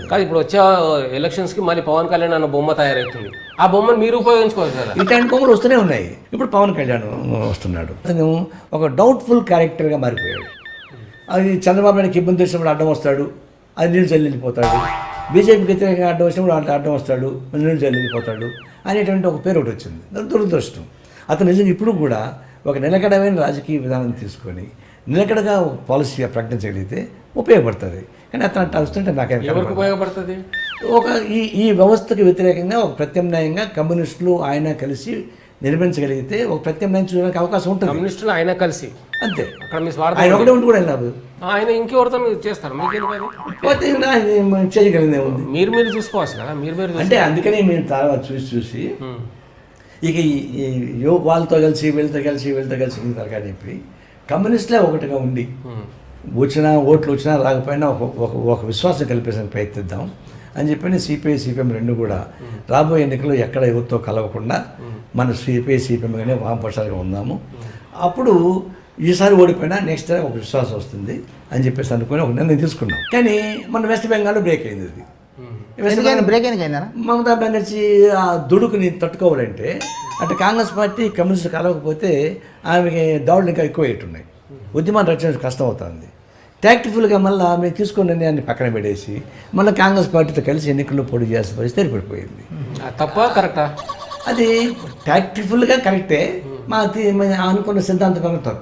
కాదు ఇప్పుడు వచ్చే ఎలక్షన్స్కి మళ్ళీ పవన్ కళ్యాణ్ అన్న బొమ్మ తయారవుతుంది, ఆ బొమ్మను మీరు ఉపయోగించుకోవచ్చు కదా. ఇట్లాంటి బొమ్మలు వస్తూనే ఉన్నాయి. ఇప్పుడు పవన్ కళ్యాణ్ వస్తున్నాడు, అతను ఒక డౌట్ఫుల్ క్యారెక్టర్గా మారిపోయాడు. అది చంద్రబాబు నాయుడుకి ఇబ్బంది వచ్చినప్పుడు అడ్డం వస్తాడు, అది నీళ్ళు చల్లిపోతాడు. బీజేపీకి వ్యతిరేకంగా అడ్డం వచ్చినప్పుడు అడ్డం వస్తాడు, నీళ్ళు చల్లిపోతాడు అనేటువంటి ఒక పేరు ఒకటి వచ్చింది. దురదృష్టం. అతను నిజంగా ఇప్పుడు కూడా ఒక నిలకడమైన రాజకీయ విధానం తీసుకొని నిలకడగా ఒక పాలసీగా ప్రకటించగలిగితే ఉపయోగపడుతుంది. కానీ అతను అట్లా వస్తుంటే నాకేం ఎవరికి ఉపయోగపడుతుంది? ఒక ఈ వ్యవస్థకు వ్యతిరేకంగా ఒక ప్రత్యామ్నాయంగా కమ్యూనిస్టులు ఆయన కలిసి నిర్మించగలిగితే ఒక ప్రత్యామ్నాయం చూడడానికి అవకాశం ఉంటుంది. కమ్యూనిస్టులు ఆయన కలిసి అంతే. అక్కడ మీ స్వార్థం ఆయన ఒకటే ఉండి కూడా వెళ్ళారు. ఆయన ఇంకెవరితో చేస్తారు, మీకేం చేయగలిగిందే ఉంది. మీరు చూసుకోవచ్చు కదా. మీరు అంటే అందుకని మేము తర్వాత చూసి ఇక వాళ్ళతో కలిసి వీళ్ళతో కలిసి తరగా చెప్పి కమ్యూనిస్టులే ఒకటిగా ఉండి ఓట్లు వచ్చినా రాకపోయినా ఒక విశ్వాసం కల్పించడానికి ప్రయత్నిద్దాం అని చెప్పి సిపిఐ-సిపిఎం రెండు కూడా రాబోయే ఎన్నికల్లో ఎక్కడ ఎవరితో కలవకుండా మన సిపిఐ-సిపిఎంగానే వామపక్షాలుగా ఉందాము. అప్పుడు ఈసారి ఓడిపోయినా నెక్స్ట్ టైం ఒక విశ్వాసం వస్తుంది అని చెప్పేసి అనుకుని ఒక నిర్ణయం తీసుకున్నాం. కానీ మన వెస్ట్ బెంగాల్లో బ్రేక్ అయింది. అది బ్రేక్ అయిందా? మమతా బెనర్జీ ఆ దుడుకుని తట్టుకోవాలంటే అంటే కాంగ్రెస్ పార్టీ కమ్యూనిస్టు కలవకపోతే ఆమెకి దాడులు ఇంకా ఎక్కువ అయ్యేట్టున్నాయి. ఉద్యమాన్ని రక్షించడం కష్టం అవుతుంది. ట్యాక్టిఫుల్గా మళ్ళీ మేము తీసుకున్న నిర్ణయాన్ని పక్కన పెట్టేసి మళ్ళీ కాంగ్రెస్ పార్టీతో కలిసి ఎన్నికల్లో పోటీ చేయాల్సిన పరిస్థితి ఏర్పడిపోయింది. తప్ప కరెక్టా? అది ట్యాక్టిఫుల్గా కరెక్టే, మా అనుకున్న సిద్ధాంతం తప్పు.